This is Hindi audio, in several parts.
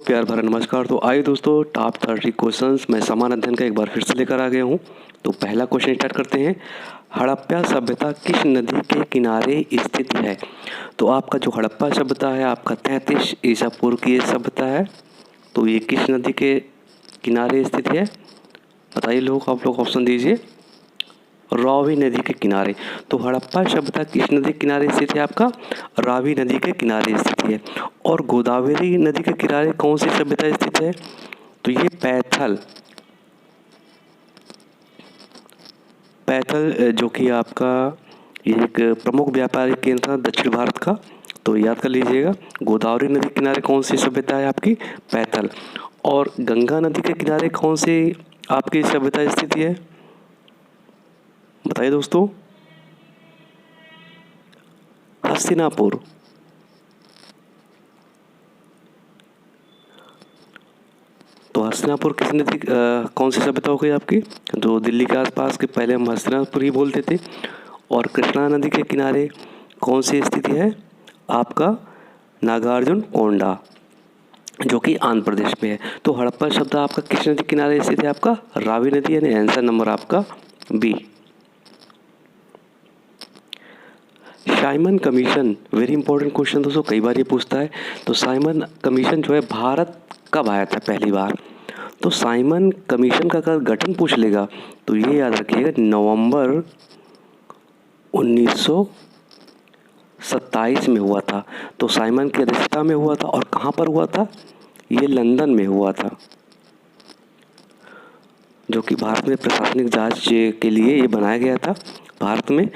प्यार भरा नमस्कार। तो आइए दोस्तों, टॉप 30 क्वेश्चंस मैं समान अध्ययन का एक बार फिर से लेकर आ गया हूँ। तो पहला क्वेश्चन स्टार्ट करते हैं। हड़प्पा सभ्यता किस नदी के किनारे स्थित है? तो आपका जो हड़प्पा सभ्यता है आपका 33 ईसा पूर्व की सभ्यता है। तो ये किस नदी के किनारे स्थित है? बताइए लोग, आप लोग ऑप्शन दीजिए। रावी नदी के किनारे। तो हड़प्पा सभ्यता किस नदी के किनारे स्थित है? आपका रावी नदी के किनारे स्थित है। और गोदावरी नदी के किनारे कौन सी सभ्यता स्थित है? तो ये पैथल जो कि आपका ये एक प्रमुख व्यापारिक केंद्र था दक्षिण भारत का। तो याद कर लीजिएगा, गोदावरी नदी के किनारे कौन सी सभ्यता है? आपकी पैथल। और गंगा नदी के किनारे कौन सी आपकी सभ्यता स्थित है? बताइए दोस्तों। हस्तिनापुर। तो हस्तिनापुर किस नदी कौन सी सभ्यता हो गई आपकी? जो दिल्ली के आसपास के पहले हम हस्तिनापुर ही बोलते थे। और कृष्णा नदी के किनारे कौन सी स्थिति है? आपका नागार्जुन कोंडा, जो कि आंध्र प्रदेश में है। तो हड़प्पा शब्द आपका किस नदी के किनारे स्थित है? आपका रावी नदी, यानी आंसर नंबर आपका B. Simon commission, very important question दोस्तों, कई बार ये पूछता है। तो साइमन कमीशन जो है भारत कब आया था पहली बार? तो साइमन कमीशन का अगर गठन पूछ लेगा तो ये याद रखिएगा, नवंबर 1927 में हुआ था। तो साइमन की अध्यक्षता में हुआ था। और कहाँ पर हुआ था? ये लंदन में हुआ था, जो कि भारत में प्रशासनिक जांच के लिए ये बनाया गया था भारत में,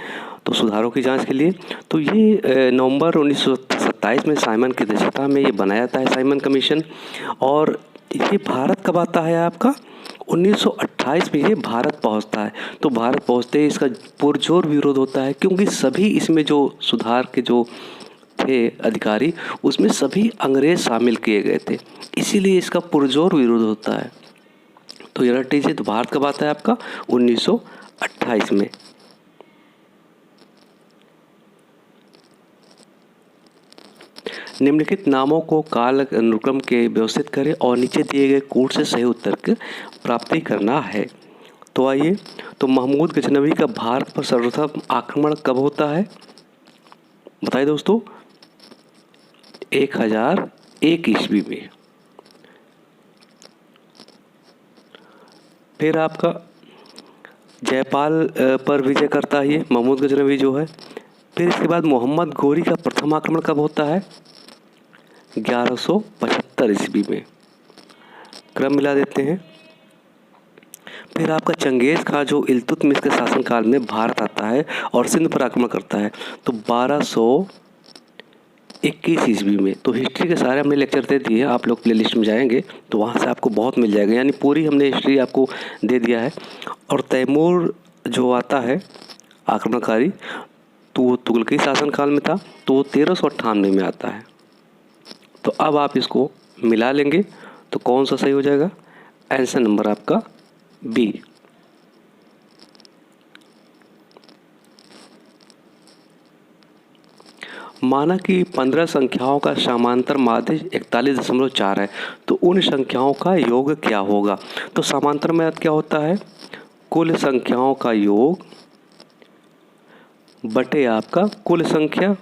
तो सुधारों की जांच के लिए। तो ये नवंबर 1927 में साइमन की अध्यक्षता में ये बनाया जाता है साइमन कमीशन। और ये भारत कब आता है? आपका 1928 में ये भारत पहुंचता है। तो भारत पहुंचते ही इसका पुरजोर विरोध होता है, क्योंकि सभी इसमें जो सुधार के जो थे अधिकारी, उसमें सभी अंग्रेज शामिल किए गए थे, इसीलिए इसका पुरजोर विरोध होता है। तो ये रट लीजिए। तो भारत कब आता है? आपका 1928 में। निम्नलिखित नामों को काल अनुक्रम के व्यवस्थित करें और नीचे दिए गए कूट से सही उत्तर की प्राप्ति करना है। तो आइए, तो महमूद गजनवी का भारत पर सर्वप्रथम आक्रमण कब होता है? बताइए दोस्तों। 1001 ईस्वी में। फिर आपका जयपाल पर विजय करता है ये महमूद गजनवी जो है। फिर इसके बाद मोहम्मद घोरी का प्रथम आक्रमण कब होता है? 1175 ईस्वी में। क्रम मिला देते हैं। फिर आपका चंगेज खां जो इल्तुतमिश के शासनकाल में भारत आता है और सिंध पर आक्रमण करता है, तो 1221 ईस्वी में। तो हिस्ट्री के सारे हमने लेक्चर दे दिए, आप लोग प्लेलिस्ट में जाएंगे तो वहाँ से आपको बहुत मिल जाएगा, यानी पूरी हमने हिस्ट्री आपको दे दिया है। और तैमूर जो आता है आक्रमणकारी, तो वो तुगलकी शासनकाल में था, तो वो 1398 में आता है। तो अब आप इसको मिला लेंगे तो कौन सा सही हो जाएगा? आंसर नंबर आपका बी। माना कि 15 संख्याओं का समांतर माध्य 41.4 है, तो उन संख्याओं का योग क्या होगा? तो समांतर माध्य क्या होता है? कुल संख्याओं का योग बटे आपका कुल संख्या।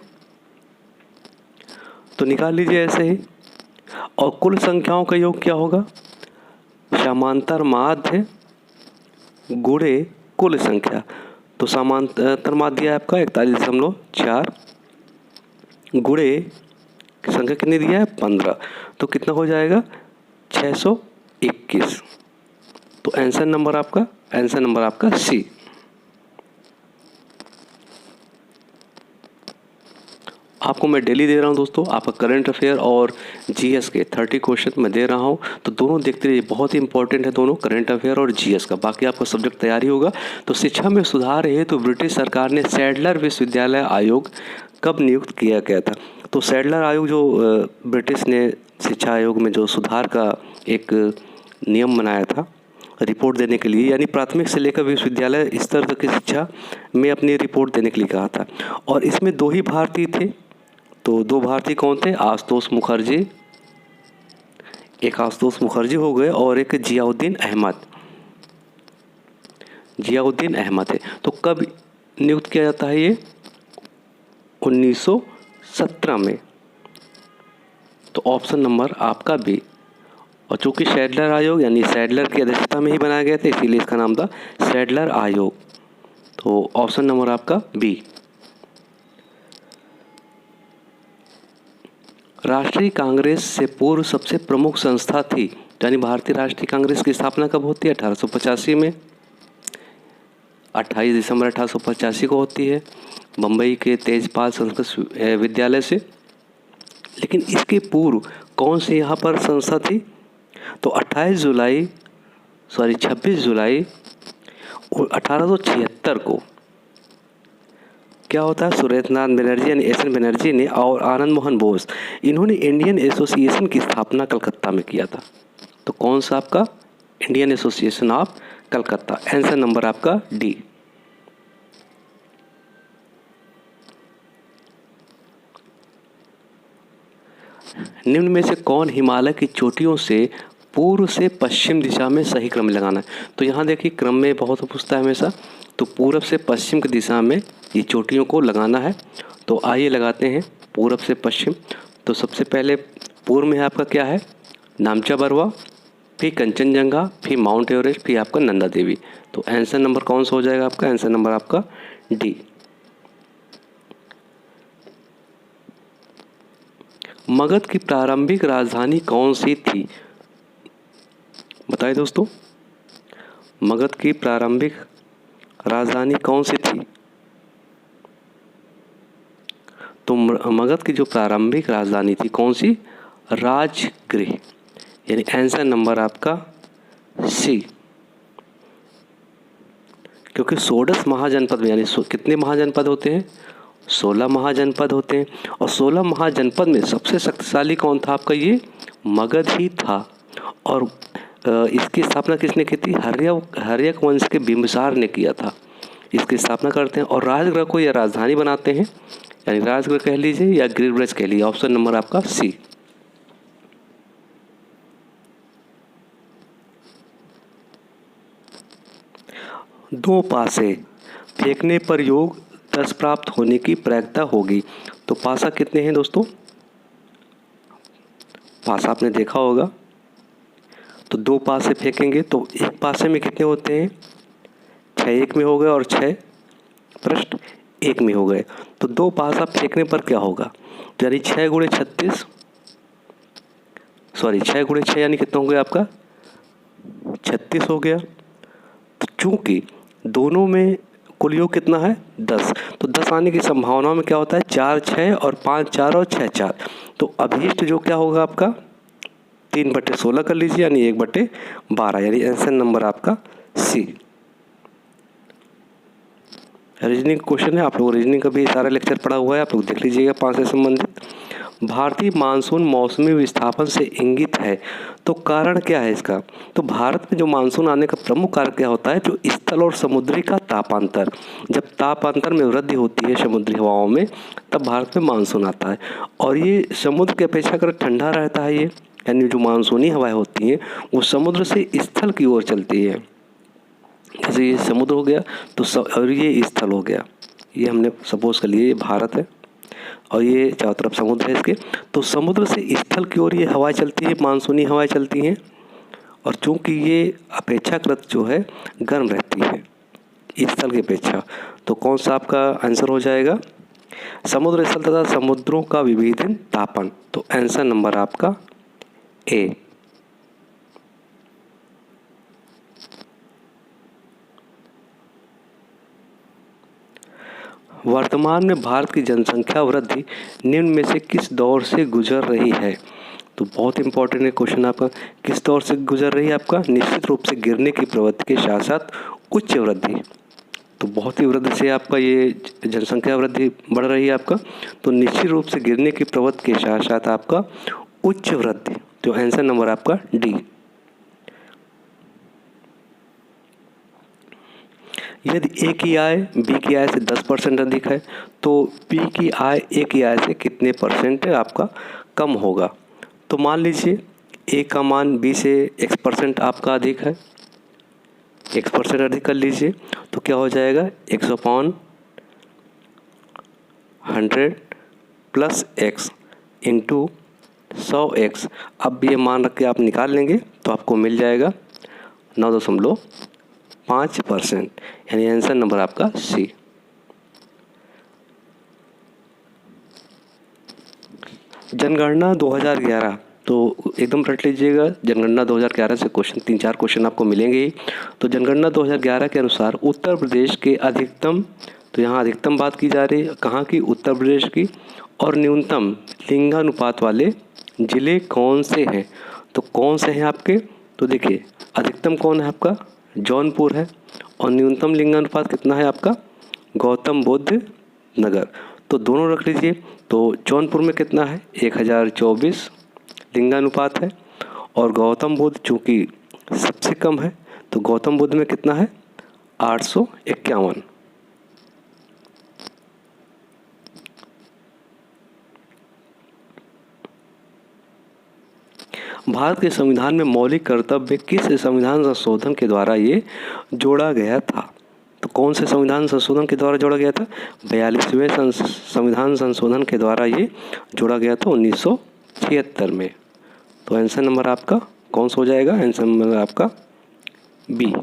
तो निकाल लीजिए ऐसे ही। और कुल संख्याओं का योग क्या होगा? समांतर माध्य गुणे कुल संख्या। तो समांतर माध्य है आपका 41.4 गुणे संख्या कितनी दिया है? 15। तो कितना हो जाएगा? 621। तो आंसर नंबर आपका सी। आपको मैं डेली दे रहा हूं दोस्तों, आपका करंट अफेयर और जीएस के 30 क्वेश्चन मैं दे रहा हूं, तो दोनों देखते रहिए, बहुत ही इंपॉर्टेंट है दोनों, करंट अफेयर और जीएस का। बाकी आपका सब्जेक्ट तैयारी होगा। तो शिक्षा में सुधार है तो ब्रिटिश सरकार ने सैडलर विश्वविद्यालय आयोग कब नियुक्त किया गया था? तो सैडलर आयोग जो ब्रिटिश ने शिक्षा आयोग में जो सुधार का एक नियम बनाया था रिपोर्ट देने के लिए, यानी प्राथमिक से लेकर विश्वविद्यालय स्तर तक की शिक्षा में अपनी रिपोर्ट देने के लिए कहा था। और इसमें 2 ही भारतीय थे। तो 2 भारतीय कौन थे? आशुतोष मुखर्जी, एक आशुतोष मुखर्जी हो गए और एक जियाउद्दीन अहमद है। तो कब नियुक्त किया जाता है ये? 1917 में। तो ऑप्शन नंबर आपका बी। और चूंकि सैडलर आयोग यानी सैडलर की अध्यक्षता में ही बनाया गया था, इसीलिए इसका नाम था सैडलर आयोग। तो ऑप्शन नंबर आपका बी। राष्ट्रीय कांग्रेस से पूर्व सबसे प्रमुख संस्था थी, यानी भारतीय राष्ट्रीय कांग्रेस की स्थापना कब होती है? 1885 में, 28 दिसंबर 1885 को होती है, मुंबई के तेजपाल संस्कृत विद्यालय से। लेकिन इसके पूर्व कौन सी यहाँ पर संस्था थी? तो 26 जुलाई 1876 को क्या होता है, सुरेंद्रनाथ बनर्जी यानी एस एन बनर्जी ने और आनंद मोहन बोस, इन्होंने इंडियन एसोसिएशन की स्थापना कलकत्ता में किया था। तो कौन सा आपका? Indian association of Calcutta. Answer number आपका डी। निम्न में से कौन हिमालय की चोटियों से पूर्व से पश्चिम दिशा में सही क्रम लगाना है? तो यहाँ देखिए क्रम में बहुत पूछता है हमेशा। तो पूर्व से पश्चिम की दिशा में ये चोटियों को लगाना है। तो आइए लगाते हैं पूर्व से पश्चिम। तो सबसे पहले पूर्व में आपका क्या है? नामचा बरवा, फिर कंचनजंगा, फिर माउंट एवरेस्ट, फिर आपका नंदा देवी। तो आंसर नंबर कौन सा हो जाएगा आपका? आंसर नंबर आपका डी। मगध की प्रारंभिक राजधानी कौन सी थी? बताइए दोस्तों, मगध की प्रारंभिक राजधानी कौन सी थी? तो मगध की जो प्रारंभिक राजधानी थी कौन सी? राजगृह, यानी आंसर नंबर आपका सी। क्योंकि 16 महाजनपद में, यानी कितने महाजनपद होते हैं? 16 महाजनपद होते हैं। और 16 महाजनपद में सबसे शक्तिशाली कौन था आपका? ये मगध ही था। और इसकी स्थापना किसने की थी? हर्यक वंश के बिंबिसार ने किया था। इसकी स्थापना करते हैं और राजगृह को यह राजधानी बनाते हैं, यानी राजगृह कह लीजिए या गिरिब्रज कह लीजिए। ऑप्शन नंबर आपका सी। दो पासे फेंकने पर योग 10 प्राप्त होने की प्रयोक्ता होगी। तो पासा कितने हैं दोस्तों? पासा आपने देखा होगा। तो 2 पासे फेंकेंगे तो एक पासे में कितने होते हैं? 6 एक में हो गए और 6 पृष्ठ एक में हो गए। तो 2 पासा फेंकने पर क्या होगा? यानी 6 गुणे 36, सॉरी 6 गुणे 6 यानी कितना हो गया आपका? 36 हो गया। तो चूंकि दोनों में कुल योग कितना है? 10। तो 10 आने की संभावना में क्या होता है? 4 6 और 5 4 और 6 4। तो अभीष्ट जो क्या होगा आपका? 3/16 कर लीजिए, यानी 1/12, यानी आंसर नंबर आपका सी। रीजनिंग क्वेश्चन है, आप लोग रीजनिंग का भी सारा लेक्चर पढ़ा हुआ है, आप लोग देख लीजिएगा 5 से संबंधित। भारतीय मानसून मौसमी विस्थापन से इंगित है, तो कारण क्या है इसका? तो भारत में जो मानसून आने का प्रमुख कारण क्या होता है? जो स्थल और समुद्री का तापांतर। जब तापांतर में वृद्धि होती है समुद्री हवाओं में, तब भारत में मानसून आता है। और ये समुद्र की अपेक्षा कर ठंडा रहता है ये, यानी जो मानसूनी हवाएं होती हैं वो समुद्र से स्थल की ओर चलती है। जैसे ये समुद्र हो गया तो और ये स्थल हो गया, ये हमने सपोज कर लिए ये भारत है और ये चारों तरफ समुद्र है इसके। तो समुद्र से स्थल की ओर ये हवाएं चलती है, मानसूनी हवाएं चलती हैं। और चूंकि ये अपेक्षाकृत जो है गर्म रहती है स्थल की अपेक्षा, तो कौन सा आपका आंसर हो जाएगा? समुद्र स्थल तथा समुद्रों का विभेदन तापन। तो आंसर नंबर आपका ए। वर्तमान में भारत की जनसंख्या वृद्धि निम्न में से किस दौर से गुजर रही है? तो बहुत इंपॉर्टेंट है क्वेश्चन आपका, किस दौर से गुजर रही है आपका? निश्चित रूप से गिरने की प्रवृत्ति के साथ साथ उच्च वृद्धि। तो बहुत ही वृद्धि से आपका ये जनसंख्या वृद्धि बढ़ रही है आपका। तो निश्चित रूप से गिरने की प्रवृत्ति के साथ साथ आपका उच्च वृद्धि। तो आंसर नंबर आपका डी। यदि ए की आय बी की आय से 10% अधिक है तो बी की आय ए की आय से कितने % आपका कम होगा? तो मान लीजिए ए का मान बी से x% आपका अधिक है, x% अधिक कर लीजिए, तो क्या हो जाएगा, 100/100 प्लस x इंटू 100x। अब ये मान रख के आप निकाल लेंगे तो आपको मिल जाएगा 9.5%, यानी आंसर नंबर आपका सी। जनगणना 2011, तो एकदम रट लीजिएगा, जनगणना 2011 से क्वेश्चन 3-4 क्वेश्चन आपको मिलेंगे ही। तो जनगणना 2011 के अनुसार उत्तर प्रदेश के अधिकतम, तो यहाँ अधिकतम बात की जा रही है कहाँ की, उत्तर प्रदेश की, और न्यूनतम लिंगानुपात वाले ज़िले कौन से हैं। तो कौन से हैं आपके, तो देखिए अधिकतम कौन है आपका, जौनपुर है, और न्यूनतम लिंगानुपात कितना है आपका, गौतम बुद्ध नगर। तो दोनों रख लीजिए। तो जौनपुर में कितना है, 1024 लिंगानुपात है, और गौतम बुद्ध चूँकि सबसे कम है तो गौतम बुद्ध में कितना है, 851। भारत के संविधान में मौलिक कर्तव्य किस संविधान संशोधन के द्वारा ये जोड़ा गया था। तो कौन से संविधान संशोधन के द्वारा जोड़ा गया था, 42वें संविधान संशोधन के द्वारा ये जोड़ा गया था 1976 में। तो आंसर नंबर आपका कौन सा हो जाएगा, आंसर नंबर आपका बी।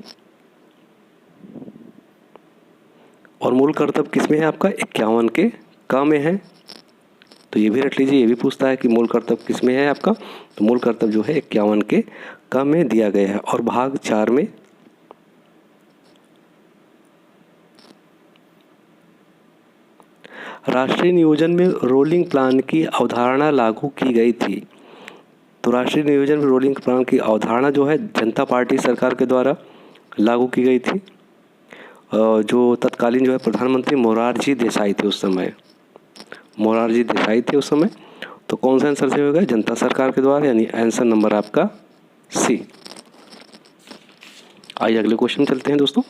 और मूल कर्तव्य किस में है आपका, 51 के क में है। तो ये भी रख लीजिए, ये भी पूछता है कि मूल कर्तव्य किस में है आपका, तो मूल कर्तव्य जो है 51 के क में दिया गया है। और भाग 4 में राष्ट्रीय नियोजन में रोलिंग प्लान की अवधारणा लागू की गई थी। तो राष्ट्रीय नियोजन में रोलिंग प्लान की अवधारणा जो है जनता पार्टी सरकार के द्वारा लागू की गई थी। जो तत्कालीन जो है प्रधानमंत्री मोरारजी देसाई थे उस समय, मोरारजी देसाई थे उस समय। तो कौन सा आंसर से होगा, जनता सरकार के द्वारा, यानी आंसर नंबर आपका सी। आइए अगले क्वेश्चन चलते हैं दोस्तों।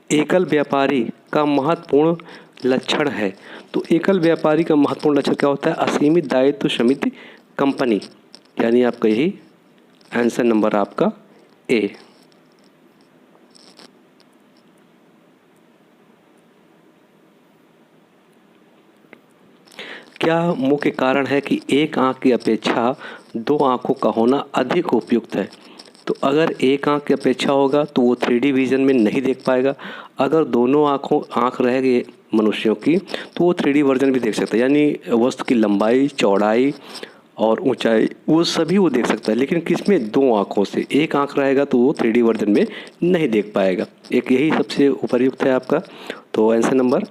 एकल व्यापारी का महत्वपूर्ण लक्षण है। तो एकल व्यापारी का महत्वपूर्ण लक्षण क्या होता है, असीमित दायित्व समिति कंपनी, यानी आपका यही आंसर नंबर आपका ए। क्या मुख्य कारण है कि एक आंख की अपेक्षा 2 आंखों का होना अधिक उपयुक्त है। तो अगर एक आंख की अपेक्षा होगा तो वो 3D विजन में नहीं देख पाएगा। अगर दोनों आंख रहेगी मनुष्यों की तो वो 3D वर्जन भी देख सकता है, यानी वस्तु की लंबाई, चौड़ाई और ऊंचाई वो सभी वो देख सकता है। लेकिन किसमें, 2 आंखों से, एक आंख रहेगा तो वो 3D वर्जन में नहीं देख पाएगा। एक यही सबसे उपयुक्त है आपका। तो आंसर नंबर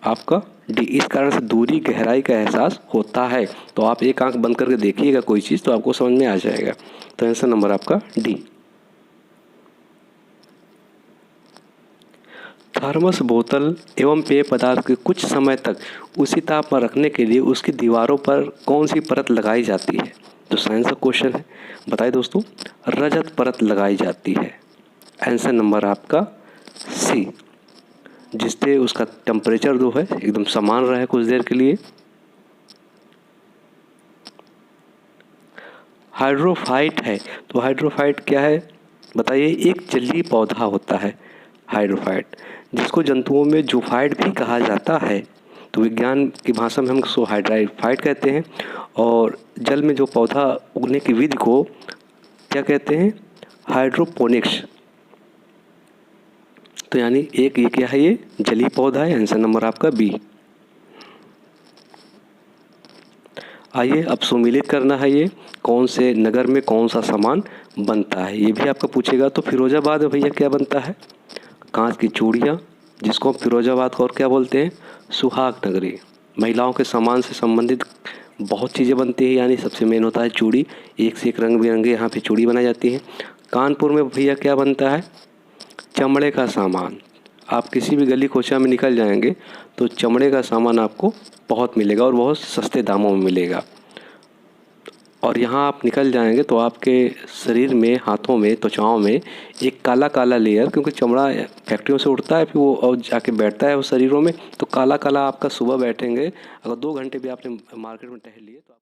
आपका डी। इस कारण से दूरी, गहराई का एहसास होता है। तो आप एक आंख बंद करके देखिएगा कोई चीज़ तो आपको समझ में आ जाएगा। तो आंसर नंबर आपका डी। थर्मस बोतल एवं पेय पदार्थ के कुछ समय तक उसी ताप पर रखने के लिए उसकी दीवारों पर कौन सी परत लगाई जाती है। तो साइंस का क्वेश्चन है, बताइए दोस्तों, रजत परत लगाई जाती है। आंसर नंबर आपका सी, जिससे उसका टेम्परेचर जो है एकदम समान रहे कुछ देर के लिए। हाइड्रोफाइट है, तो हाइड्रोफाइट क्या है बताइए, एक जलीय पौधा होता है हाइड्रोफाइट, जिसको जंतुओं में जूफाइट भी कहा जाता है। तो विज्ञान की भाषा में हम उसको हाइड्रोफाइट कहते हैं। और जल में जो पौधा उगने की विधि को क्या कहते हैं, हाइड्रोपोनिक्स। तो यानी एक ये क्या है, ये जलीय पौधा है। आंसर नंबर आपका बी। आइए अब सुमेलित करना है, ये कौन से नगर में कौन सा सामान बनता है, ये भी आपका पूछेगा। तो फिरोजाबाद में भैया क्या बनता है, कांच की चूड़ियाँ, जिसको हम फिरोजाबाद को और क्या बोलते हैं, सुहाग नगरी। महिलाओं के सामान से संबंधित बहुत चीज़ें बनती हैं, यानी सबसे मेन होता है चूड़ी। एक से एक रंग बिरंगे यहाँ पे चूड़ी बनाई जाती है। कानपुर में भैया क्या बनता है, चमड़े का सामान। आप किसी भी गली कोचा में निकल जाएंगे तो चमड़े का सामान आपको बहुत मिलेगा और बहुत सस्ते दामों में मिलेगा। और यहाँ आप निकल जाएंगे तो आपके शरीर में, हाथों में, त्वचाओं में एक काला काला लेयर, क्योंकि चमड़ा फैक्ट्रियों से उड़ता है फिर वो और जाके बैठता है उस शरीरों में, तो काला काला आपका सुबह बैठेंगे। अगर 2 घंटे भी आपने मार्केट में टहल लिए तो